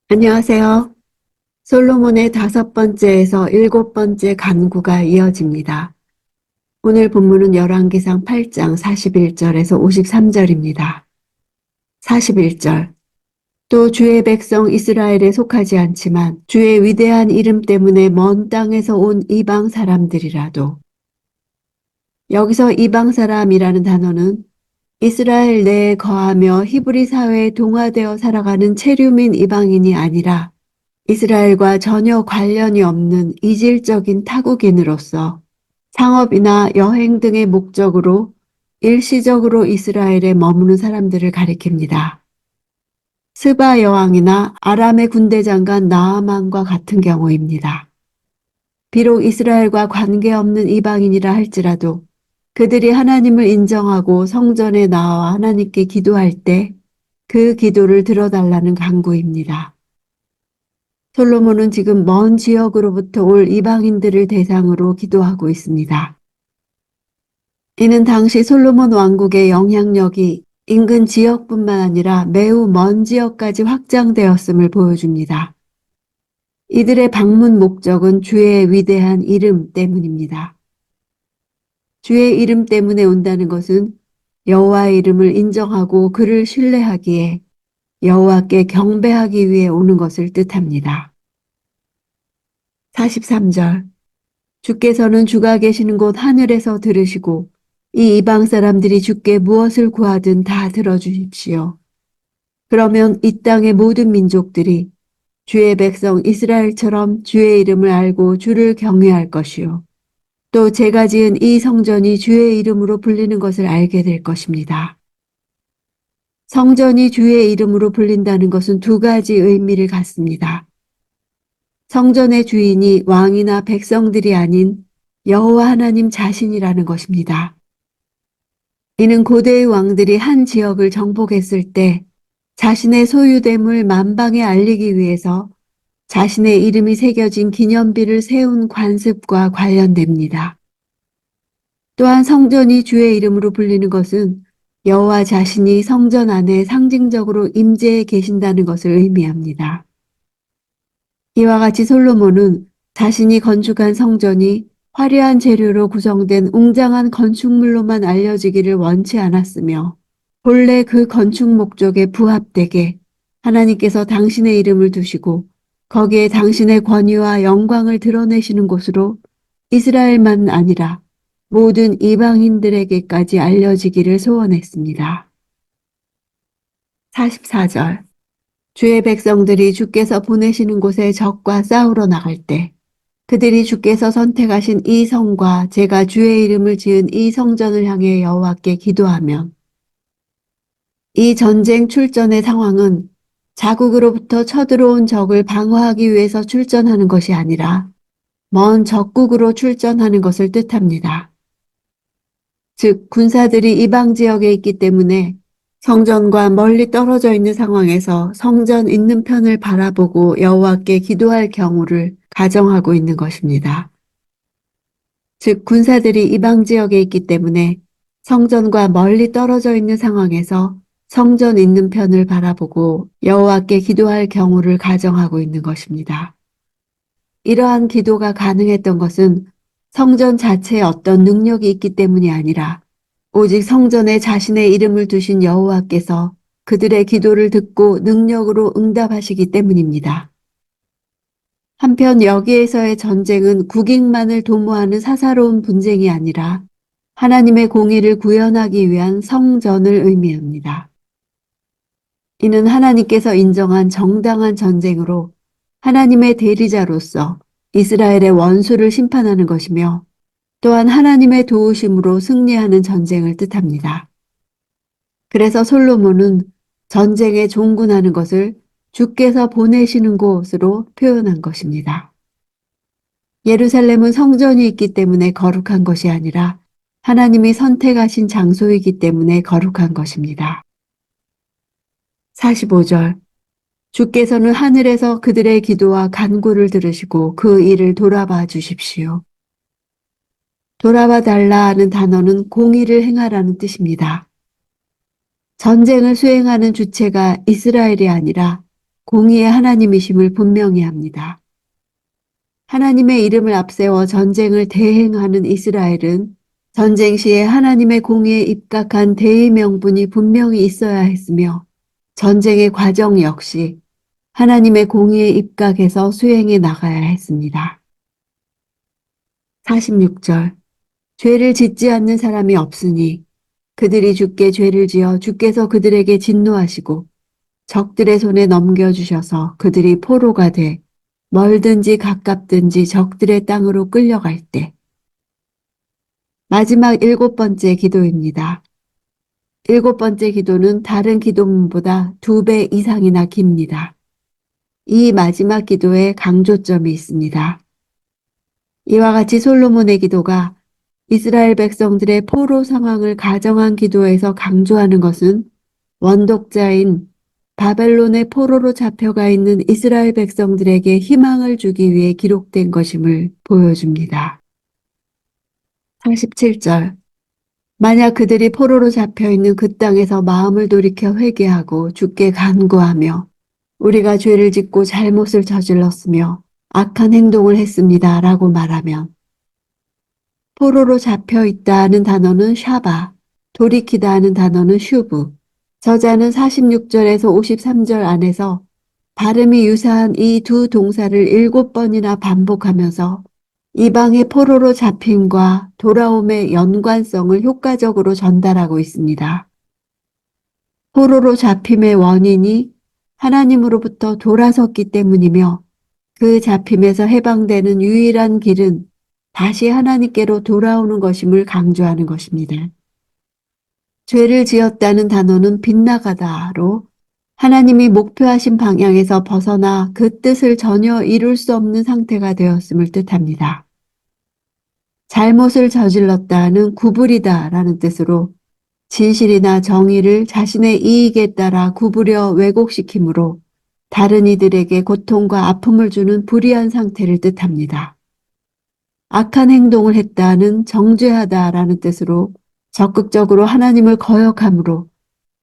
안녕하세요. 솔로몬의 다섯 번째에서 일곱 번째 간구가 이어집니다. 오늘 본문은 열왕기상 8장 41절에서 53절입니다. 41절. 또 주의 백성 이스라엘에 속하지 않지만 주의 위대한 이름 때문에 먼 땅에서 온 이방 사람들이라도. 여기서 이방 사람이라는 단어는 이스라엘 내에 거하며 히브리 사회에 동화되어 살아가는 체류민 이방인이 아니라 이스라엘과 전혀 관련이 없는 이질적인 타국인으로서 상업이나 여행 등의 목적으로 일시적으로 이스라엘에 머무는 사람들을 가리킵니다. 스바 여왕이나 아람의 군대 장관 나아만과 같은 경우입니다. 비록 이스라엘과 관계없는 이방인이라 할지라도 그들이 하나님을 인정하고 성전에 나와 하나님께 기도할 때 그 기도를 들어달라는 간구입니다. 솔로몬은 지금 먼 지역으로부터 올 이방인들을 대상으로 기도하고 있습니다. 이는 당시 솔로몬 왕국의 영향력이 인근 지역뿐만 아니라 매우 먼 지역까지 확장되었음을 보여줍니다. 이들의 방문 목적은 주의 위대한 이름 때문입니다. 주의 이름 때문에 온다는 것은 여호와의 이름을 인정하고 그를 신뢰하기에 여호와께 경배하기 위해 오는 것을 뜻합니다. 43절. 주께서는 주가 계시는 곳 하늘에서 들으시고 이 이방 사람들이 주께 무엇을 구하든 다 들어주십시오. 그러면 이 땅의 모든 민족들이 주의 백성 이스라엘처럼 주의 이름을 알고 주를 경외할 것이요. 또 제가 지은 이 성전이 주의 이름으로 불리는 것을 알게 될 것입니다. 성전이 주의 이름으로 불린다는 것은 두 가지 의미를 갖습니다. 성전의 주인이 왕이나 백성들이 아닌 여호와 하나님 자신이라는 것입니다. 이는 고대의 왕들이 한 지역을 정복했을 때 자신의 소유됨을 만방에 알리기 위해서 자신의 이름이 새겨진 기념비를 세운 관습과 관련됩니다. 또한 성전이 주의 이름으로 불리는 것은 여호와 자신이 성전 안에 상징적으로 임재해 계신다는 것을 의미합니다. 이와 같이 솔로몬은 자신이 건축한 성전이 화려한 재료로 구성된 웅장한 건축물로만 알려지기를 원치 않았으며 본래 그 건축 목적에 부합되게 하나님께서 당신의 이름을 두시고 거기에 당신의 권위와 영광을 드러내시는 곳으로 이스라엘만 아니라 모든 이방인들에게까지 알려지기를 소원했습니다. 44절. 주의 백성들이 주께서 보내시는 곳에 적과 싸우러 나갈 때 그들이 주께서 선택하신 이 성과 제가 주의 이름을 지은 이 성전을 향해 여호와께 기도하면 이 전쟁 출전의 상황은 자국으로부터 쳐들어온 적을 방어하기 위해서 출전하는 것이 아니라 먼 적국으로 출전하는 것을 뜻합니다. 즉 군사들이 이방 지역에 있기 때문에 성전과 멀리 떨어져 있는 상황에서 성전 있는 편을 바라보고 여호와께 기도할 경우를 가정하고 있는 것입니다. 즉 군사들이 이방 지역에 있기 때문에 성전과 멀리 떨어져 있는 상황에서 성전 있는 편을 바라보고 여호와께 기도할 경우를 가정하고 있는 것입니다. 이러한 기도가 가능했던 것은 성전 자체에 어떤 능력이 있기 때문이 아니라 오직 성전에 자신의 이름을 두신 여호와께서 그들의 기도를 듣고 능력으로 응답하시기 때문입니다. 한편 여기에서의 전쟁은 국익만을 도모하는 사사로운 분쟁이 아니라 하나님의 공의를 구현하기 위한 성전을 의미합니다. 이는 하나님께서 인정한 정당한 전쟁으로 하나님의 대리자로서 이스라엘의 원수를 심판하는 것이며 또한 하나님의 도우심으로 승리하는 전쟁을 뜻합니다. 그래서 솔로몬은 전쟁에 종군하는 것을 주께서 보내시는 곳으로 표현한 것입니다. 예루살렘은 성전이 있기 때문에 거룩한 것이 아니라 하나님이 선택하신 장소이기 때문에 거룩한 것입니다. 45절. 주께서는 하늘에서 그들의 기도와 간구를 들으시고 그 일을 돌아봐 주십시오. 돌아봐 달라는 단어는 공의를 행하라는 뜻입니다. 전쟁을 수행하는 주체가 이스라엘이 아니라 공의의 하나님이심을 분명히 합니다. 하나님의 이름을 앞세워 전쟁을 대행하는 이스라엘은 전쟁 시에 하나님의 공의에 입각한 대의 명분이 분명히 있어야 했으며 전쟁의 과정 역시 하나님의 공의에 입각해서 수행해 나가야 했습니다. 46절 죄를 짓지 않는 사람이 없으니 그들이 주께 죄를 지어 주께서 그들에게 진노하시고 적들의 손에 넘겨주셔서 그들이 포로가 돼 멀든지 가깝든지 적들의 땅으로 끌려갈 때 마지막 7번째 기도입니다. 7번째 기도는 다른 기도문보다 2배 이상이나 깁니다. 이 마지막 기도에 강조점이 있습니다. 이와 같이 솔로몬의 기도가 이스라엘 백성들의 포로 상황을 가정한 기도에서 강조하는 것은 원독자인 바벨론의 포로로 잡혀가 있는 이스라엘 백성들에게 희망을 주기 위해 기록된 것임을 보여줍니다. 47절 만약 그들이 포로로 잡혀있는 그 땅에서 마음을 돌이켜 회개하고 주께 간구하며 우리가 죄를 짓고 잘못을 저질렀으며 악한 행동을 했습니다 라고 말하면 포로로 잡혀있다 하는 단어는 샤바, 돌이키다 하는 단어는 슈브, 저자는 46절에서 53절 안에서 발음이 유사한 이 두 동사를 7번이나 반복하면서 이방의 포로로 잡힘과 돌아옴의 연관성을 효과적으로 전달하고 있습니다. 포로로 잡힘의 원인이 하나님으로부터 돌아섰기 때문이며 그 잡힘에서 해방되는 유일한 길은 다시 하나님께로 돌아오는 것임을 강조하는 것입니다. 죄를 지었다는 단어는 빗나가다로 하나님이 목표하신 방향에서 벗어나 그 뜻을 전혀 이룰 수 없는 상태가 되었음을 뜻합니다. 잘못을 저질렀다는 구부리다라는 뜻으로 진실이나 정의를 자신의 이익에 따라 구부려 왜곡시키므로 다른 이들에게 고통과 아픔을 주는 불의한 상태를 뜻합니다. 악한 행동을 했다는 정죄하다라는 뜻으로 적극적으로 하나님을 거역함으로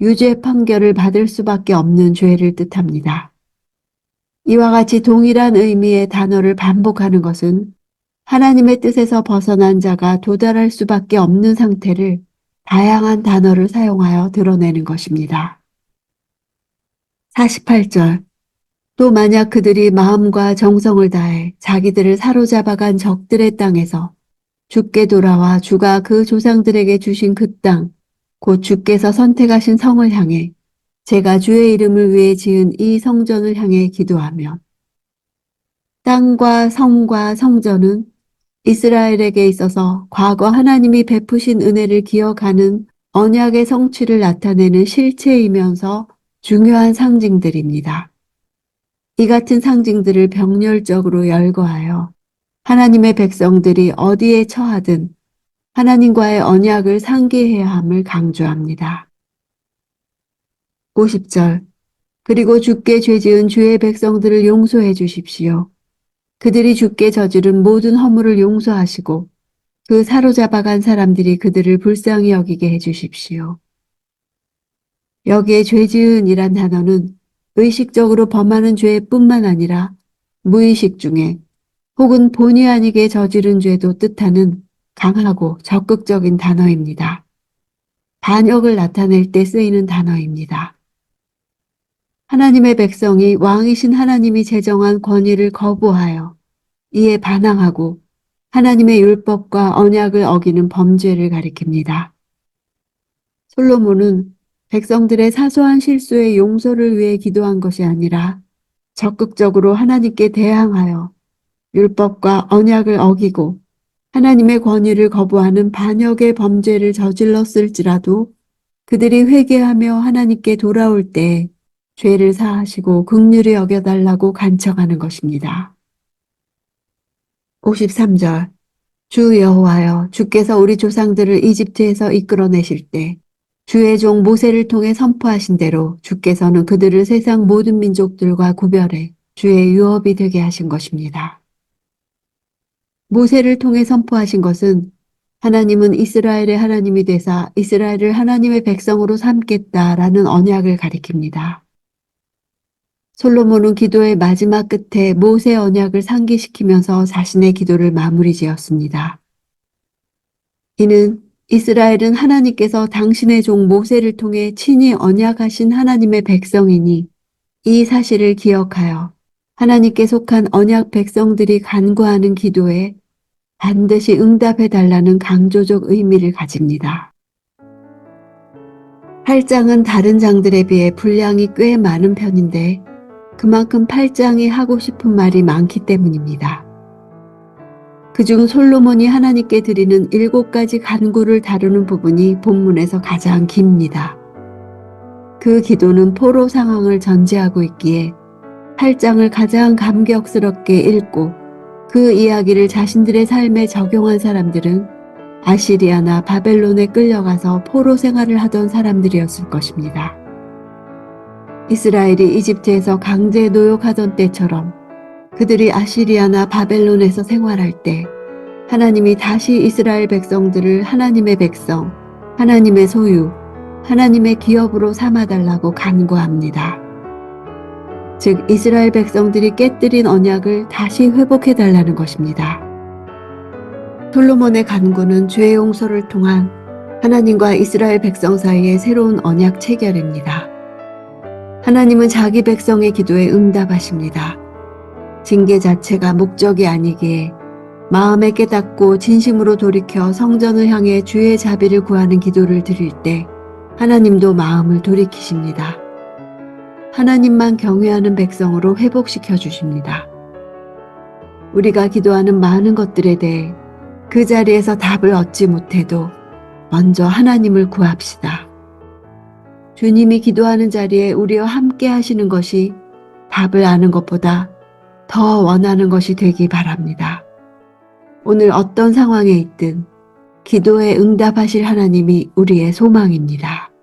유죄 판결을 받을 수밖에 없는 죄를 뜻합니다. 이와 같이 동일한 의미의 단어를 반복하는 것은 하나님의 뜻에서 벗어난 자가 도달할 수밖에 없는 상태를 다양한 단어를 사용하여 드러내는 것입니다. 48절 또 만약 그들이 마음과 정성을 다해 자기들을 사로잡아간 적들의 땅에서 주께 돌아와 주가 그 조상들에게 주신 그 땅, 곧 주께서 선택하신 성을 향해 제가 주의 이름을 위해 지은 이 성전을 향해 기도하면 땅과 성과 성전은 이스라엘에게 있어서 과거 하나님이 베푸신 은혜를 기억하는 언약의 성취를 나타내는 실체이면서 중요한 상징들입니다. 이 같은 상징들을 병렬적으로 열거하여 하나님의 백성들이 어디에 처하든 하나님과의 언약을 상기해야 함을 강조합니다. 50절 그리고 주께 죄지은 주의 백성들을 용서해 주십시오. 그들이 주께 저지른 모든 허물을 용서하시고 그 사로잡아간 사람들이 그들을 불쌍히 여기게 해 주십시오. 여기에 죄지은이란 단어는 의식적으로 범하는 죄뿐만 아니라 무의식 중에 혹은 본의 아니게 저지른 죄도 뜻하는 강하고 적극적인 단어입니다. 반역을 나타낼 때 쓰이는 단어입니다. 하나님의 백성이 왕이신 하나님이 제정한 권위를 거부하여 이에 반항하고 하나님의 율법과 언약을 어기는 범죄를 가리킵니다. 솔로몬은 백성들의 사소한 실수의 용서를 위해 기도한 것이 아니라 적극적으로 하나님께 대항하여 율법과 언약을 어기고 하나님의 권위를 거부하는 반역의 범죄를 저질렀을지라도 그들이 회개하며 하나님께 돌아올 때 죄를 사하시고 긍휼히 여겨달라고 간청하는 것입니다. 53절 주 여호와여 주께서 우리 조상들을 이집트에서 이끌어내실 때 주의 종 모세를 통해 선포하신 대로 주께서는 그들을 세상 모든 민족들과 구별해 주의 유업이 되게 하신 것입니다. 모세를 통해 선포하신 것은 하나님은 이스라엘의 하나님이 되사 이스라엘을 하나님의 백성으로 삼겠다라는 언약을 가리킵니다. 솔로몬은 기도의 마지막 끝에 모세 언약을 상기시키면서 자신의 기도를 마무리 지었습니다. 이는 이스라엘은 하나님께서 당신의 종 모세를 통해 친히 언약하신 하나님의 백성이니 이 사실을 기억하여 하나님께 속한 언약 백성들이 간구하는 기도에 반드시 응답해 달라는 강조적 의미를 가집니다. 8장은 다른 장들에 비해 분량이 꽤 많은 편인데 그만큼 8장이 하고 싶은 말이 많기 때문입니다. 그중 솔로몬이 하나님께 드리는 7가지 간구를 다루는 부분이 본문에서 가장 깁니다. 그 기도는 포로 상황을 전제하고 있기에 8장을 가장 감격스럽게 읽고 그 이야기를 자신들의 삶에 적용한 사람들은 아시리아나 바벨론에 끌려가서 포로 생활을 하던 사람들이었을 것입니다. 이스라엘이 이집트에서 강제 노역하던 때처럼 그들이 아시리아나 바벨론에서 생활할 때 하나님이 다시 이스라엘 백성들을 하나님의 백성, 하나님의 소유, 하나님의 기업으로 삼아달라고 간구합니다. 즉 이스라엘 백성들이 깨뜨린 언약을 다시 회복해달라는 것입니다. 솔로몬의 간구는 죄 용서를 통한 하나님과 이스라엘 백성 사이의 새로운 언약 체결입니다. 하나님은 자기 백성의 기도에 응답하십니다. 징계 자체가 목적이 아니기에 마음에 깨닫고 진심으로 돌이켜 성전을 향해 주의 자비를 구하는 기도를 드릴 때 하나님도 마음을 돌이키십니다. 하나님만 경외하는 백성으로 회복시켜 주십니다. 우리가 기도하는 많은 것들에 대해 그 자리에서 답을 얻지 못해도 먼저 하나님을 구합시다. 주님이 기도하는 자리에 우리와 함께 하시는 것이 답을 아는 것보다 더 원하는 것이 되기 바랍니다. 오늘 어떤 상황에 있든 기도에 응답하실 하나님이 우리의 소망입니다.